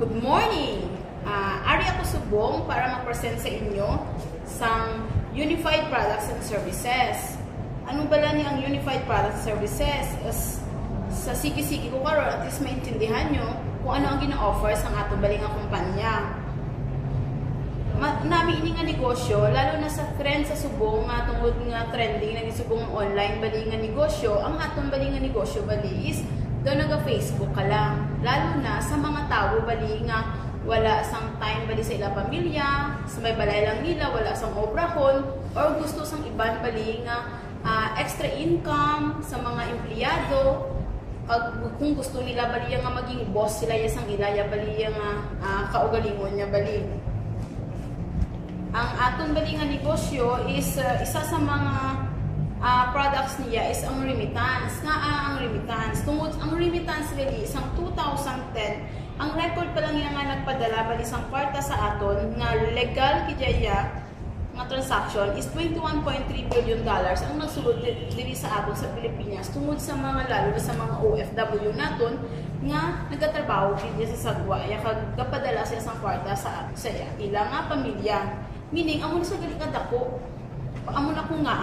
Good morning! Ari ako subong para mag-present sa inyo sang Unified Products and Services. Ano ba lang ang Unified Products and Services? Sa sige-sige ko karon at least maintindihan nyo kung ano ang gina-offer sa atong balingang kumpanya. Nami ini nga negosyo, lalo na sa trend sa subong nga tungod nga trending na subong online balingang negosyo, ang atong balingang negosyo bali is doon naga-Facebook ka lang. Lalo na sa mga tao bali nga wala sang time bali sa ilang pamilya, sa may balay lang nila, wala sang obrahon, or gusto sang iban bali nga extra income sa mga empleyado. Kung gusto nila bali nga maging boss sila yasang ilaya bali nga kaugalingon niya bali. Ang aton bali nga negosyo is isa sa mga products niya is ang remittance. Ang remittance. Tungod ang remittance really isang 2010, ang record pa lang nga nagpadala bali sang kwarta sa aton nga legal kijaya nga transaction is $21.3 billion ang nagsulod diri sa aton sa Pilipinas tungod sa mga lalo na sa mga OFW naton nga nagatrabaho diri sa sagwa ya kagpadala siya sang kwarta sa ilang nga pamilya. Meaning amo sa gali kadako amo na ko nga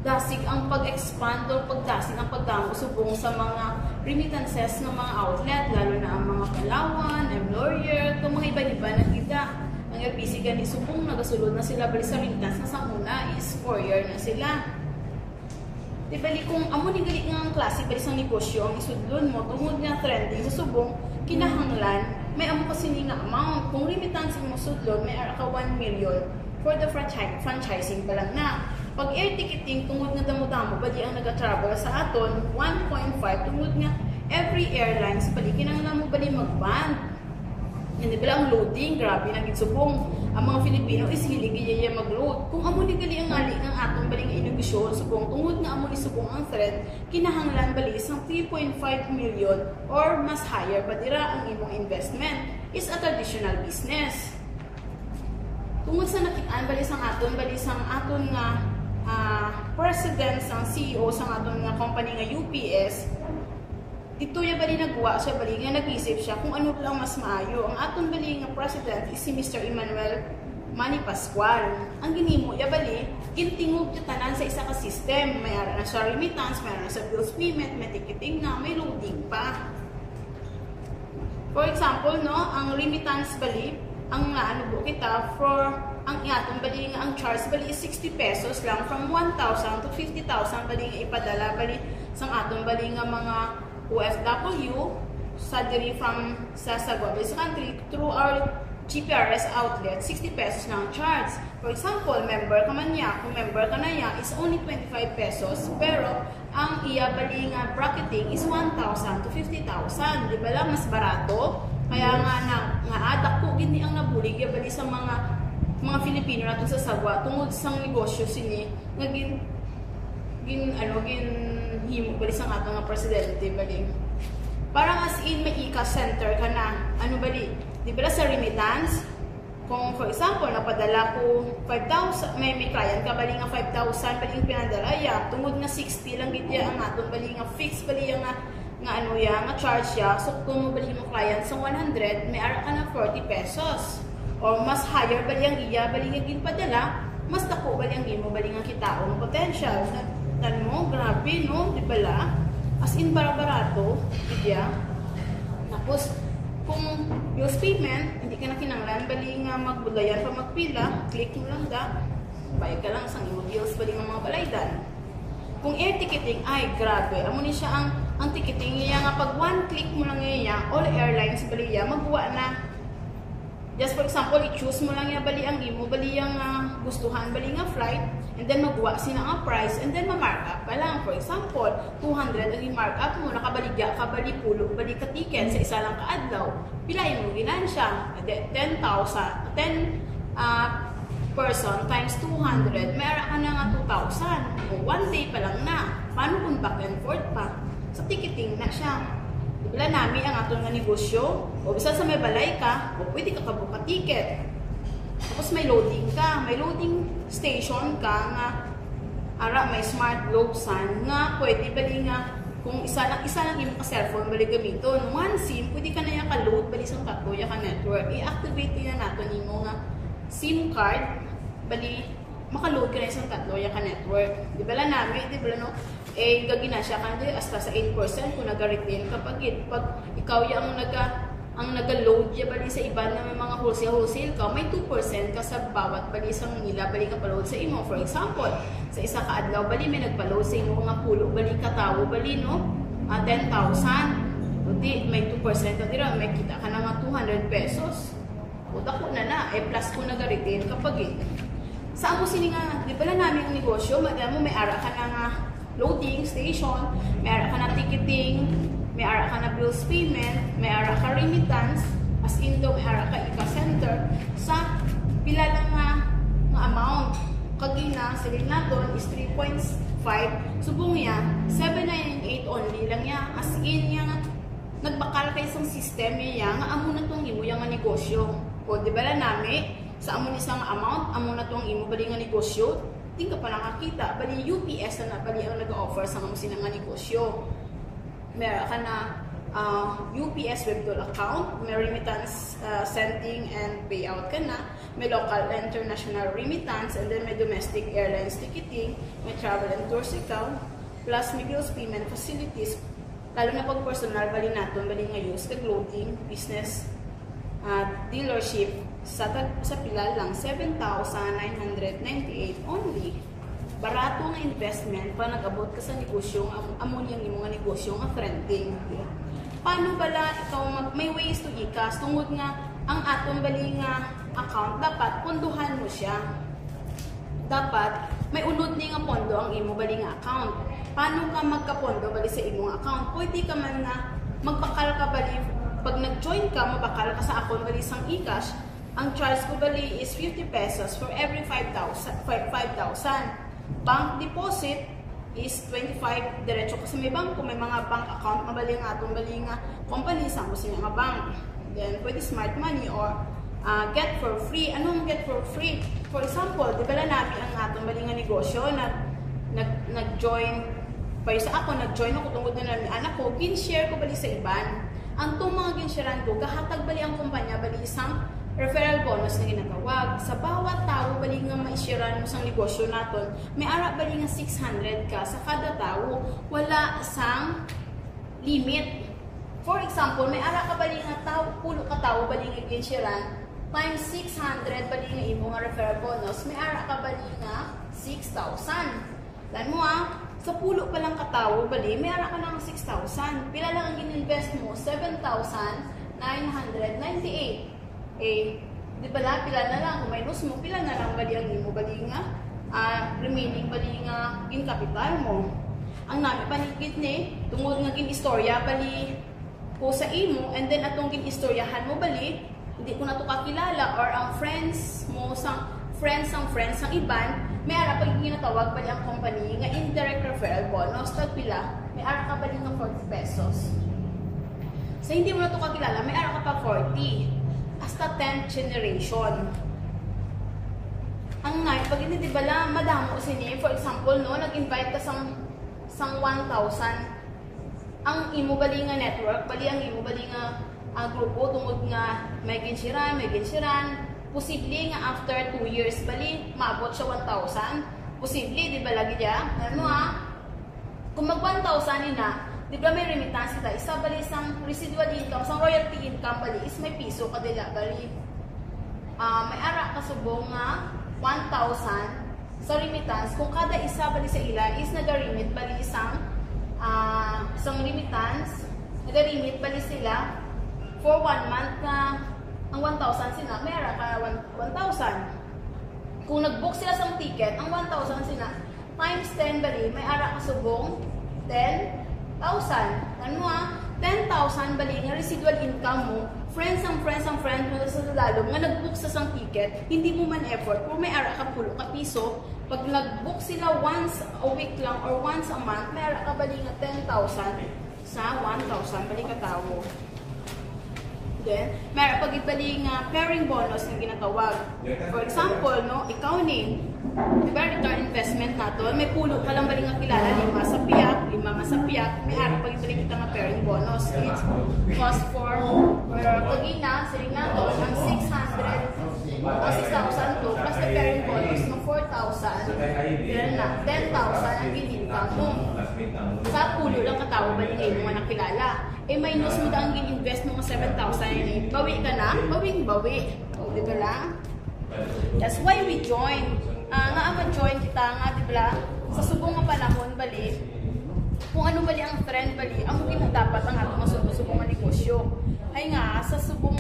dasig ang pag-expand o pagdasig ang pagdamo subong sa mga remittances ng mga outlet, lalo na ang mga Palawan, Employer, kung mga iba-iba na kita. Ang LPC gani subong nagasulod na sila bali sa remittance na sa una is 4 year na sila. Di bali kung amo ni gali nga klase bali sa negosyo ang isudlon mo tungod nga trending sa subong kinahanglan may amo kasi ni nga amount. Kung remittance mo sudlon may ara ka 1 million for the franchising pa lang na. Pag air ticketing, tungod nga damo-damo, bali ang nag-travel sa aton, 1.5, tungod nga every airlines, bali, kinanglan mo bali mag-band. Hindi ba ang loading, grabe na ginsubong. Ang mga Filipino is hilig iya mag-load. Kung amo ni gali ang ngali ng aton bali nga inubisyon, subong, tungod nga amo ni subong ang thread, kinahanglan bali isang 3.5 million or mas higher, badira ang imong investment is a traditional business. Tungod sa nakitaan bali sang aton nga president sang CEO sang aton nga company nga UPS, dito ya bali nagwa siya bali nga nag-isip siya kung ano lang mas maayo. Ang aton bali nga president is si Mr. Emmanuel Manny Pascual. Ang ginimo ya bali gintingog ti tanan sa isa ka system, may ara na sa remittance, may ara na sa bills payment, may ticketing na, may loading pa. For example, no, ang remittance bali ang ano po kita for ang atong bali nga ang charge bali is 60 pesos lang from 1,000 to 50,000 bali nga ipadala bali sang atong bali nga mga OFW sa diri from sa bali sa country through our GPRS outlet. 60 pesos lang charge. For example, member ka man niya, kung member ka na niya is only 25 pesos, pero ang iya bali nga bracketing is 1,000 to 50,000. Di ba lang mas barato? Kaya nga adak po gini ang nabulig ya bali sa mga Filipino natin sa sagwa tungod sang negosyo sini nga himo bali sang ato nga presidente bali. Parang as in may ika-center ka na. Ano bali? Di ba sa remittance? Kung for example, napadala ko 5,000, may client ka bali nga 5,000 bali ang pinadala ya, tungod nga 60 lang gitya ang aton bali nga fixed bali nga ano ya, nga charge ya. So kung bali mo client sa 100, may ara ka na 40 pesos. Or mas higher bali ang iya bali nga ginpadala, mas dako bali ang imo bali nga kitaon potential. Tan mo, grabe no, di bala? As in barato, iya. Tapos kung bills payment, hindi ka na kinanglan bali nga magbudayan pa magpila, click mo lang da, bayad ka lang sang imo bills bali nga mga balaydan. Kung air ticketing, ay grabe, amo ni siya ang ticketing niya nga pag one click mo lang niya, all airlines bali ya magbuwa na. Just for example, i-choose mo lang ya bali ang imo bali yang gustuhan bali nga flight, and then magwa sina ang price, and then ma-mark up pa lang. For example, 200 ang i-mark up mo, nakabaligya ka bali pulo bali ka ticket sa isa lang ka adlaw. Pilayin mo ginansya, 10,000, 10 person times 200, may ara ka na nga 2,000. O one day pa lang na. Paano kung back and forth pa? Sa ticketing na siya. Wala namin ang aton nga negosyo, o bisa sa may balay ka, o pwede ka kabuka ticket. Tapos may loading ka, may loading station ka nga ara may smart load san nga pwede bali nga kung isa lang imo ka cellphone bali gamiton, one SIM pwede ka na ya ka-load bali sang tatlo ya ka network. I-activate na nato nimo nga SIM card bali maka-load ka na isang tatlo ya ka network. Di ba la nami, di ba no? Eh gagina siya kandi hasta sa 8% kung naga-retain kapag pag ikaw ya ang naga-load ya bali sa iba na may mga wholesale ka, may 2% ka sa bawat bali sang nila bali ka pa-load sa imo. For example, sa isa ka adlaw bali may nagpa-load sa imo nga pulo bali ka tawo bali no 10,000. Di may 2% ka dira, may kita ka na nga 200 pesos. O dako na plus ko naga-retain kapag sa amo sini nga di pala namin ang negosyo, madamo may ara ka na nga loading station, may ara ka na ticketing, may ara ka na bills payment, may ara ka remittance, as in daw may ara ka ika-center sa pila lang nga amount. Kagina, silin natin is 3.5. Subong niya, 798 only lang niya. As in niya nga, nagbakal kayo sa system niya nga amo na itong imo yung negosyo. O di ba lang nami, sa amo ni isang amount, amo na itong imo bali nga negosyo, di ka pa nakakita. Bali UPS na bali ang nag-offer sa amo sinang negosyo. Meron ka na UPS Webtool account, may remittance sending and payout ka na, may local and international remittance, and then may domestic airlines ticketing, may travel and tours account, plus may bills payment facilities, lalo na pag personal, bali natin, bali nga use, kag-loading, business, dealership, sa pila lang, 7,998 only. Barato nga investment pa nag-abot ka sa negosyo, amo niyang imo nga negosyo nga trending. Paano bala ikaw may ways to ikas tungod nga ang atong bali nga account dapat pondohan mo siya. Dapat may unod ni nga pondo ang imo bali nga account. Paano ka magkapondo bali sa imong account? Pwede ka man na magbakal ka bali pag nag-join ka, mabakal ka sa account bali sang ikas. Ang charge ko bali is 50 pesos for every 5,000. Bank deposit is 25 diretso kasi may bangko, may mga bank account mabali nga atong bali nga company sa mo siya nga bank. Then pwede smart money or get for free. Anong get for free? For example, di ba lang namin ang atong bali nga negosyo nag-join pa sa ako, nag-join ako tungkol na lang anak ko, gin-share ko bali sa iban. Ang itong mga gin-sharean ko, kahatag bali ang kumpanya bali isang referral bonus na ginatawag. Sa bawat tao bali nga ma-sharean mo sa negosyo naton, may ara bali nga 600 ka sa kada tao. Wala sang limit. For example, may ara ka bali nga tao, pulo ka tao bali nga gin-sharean times 600 bali nga imo nga referral bonus, may ara ka bali nga 6,000. Lan mo sa pulo pa lang ka tao bali, may ara ka ng 6,000. Pila lang ang gin-invest mo? 7,998. Di ba la, pila na lang, kung minus mo, pila na lang bali ang imo, bali nga, remaining bali nga in capital mo. Ang nami panigit ni, tungod nga gin-istorya, bali po sa imo, and then atong gin-istoryahan mo, bali, hindi ko na ito kakilala, or ang friends mo, friends ang iban, may ara pag ginatawag bali ang company, nga indirect referral bonus, tag pila, may ara ka bali nga 40 pesos. Sa hindi mo na ito kakilala, may ara ka pa 40. Hasta 10th generation. Ang ngay, pag hindi ba lang, madamo sini, for example, no, nag-invite ka sang 1,000, ang imo bali nga network, bali ang imo bali nga grupo, tungod nga may ginsiran, posible nga after 2 years, bali, maabot siya 1,000, posible, di ba lagi diya? Ano kung mag 1,000 na, di ba may remittance kita? Isa bali isang residual income, isang royalty income bali is may piso ka dila bali. May ara ka subong nga 1,000 sa remittance. Kung kada isa bali sa ila is naga-remit bali isang remittance, naga-remit bali sila for 1 month na ang 1,000 sila, may ara ka 1,000. Kung nag-book sila sa ticket, ang 1,000 sila times 10 bali, may ara ka subong 10,000. Ano 10,000 bali nga residual income mo, friends mo sa lalong nga nag-book sa sang ticket, hindi mo man effort, kung may ara ka pulo ka piso, pag nag-book sila once a week lang or once a month, may ara ka bali nga 10,000 sa 1,000 bali ka tao. Then, may ara pag ibali nga pairing bonus nga ginatawag. For example, no, ikaw ni, diba return investment nato, may pulo ka lang bali nga kilala, 5 sa piyak, 5 mga sapiyat, may araw pag ibalik kita nga pairing bonus. It cost for Pagina, Serinato, ang 6,000 to, plus the pairing bonus ng 4,000, yan na, 10,000 ang gininta mo. Sa pulo lang katawa ba nila yung mga nakilala. Eh, minus mo ang gin-invest mo nga 7,000 yun. Bawi ka na, bawing-bawi. O, di ba lang? That's why we join. Nga join kita nga, di ba? Sa subong nga panahon, bali, kung ano bali ang trend, bali, ang dapat ang atong subong nga negosyo. Ay nga, sa subong,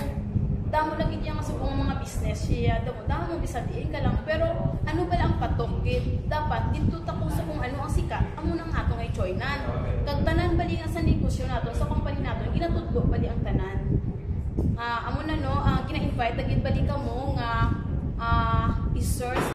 damo lagi niya nga subong mga business siya, damo bisabihin ka lang, pero ano ba ang patok? Dapat, dito ta kung sa kung ano ang sikat, amo nang atong ay joinan. Kagtanan bali nga sa negosyo nato, sa company nato, ginatudlo bali ang tanan. Amo na no, gina-invite, naging bali ka mo nga, i-source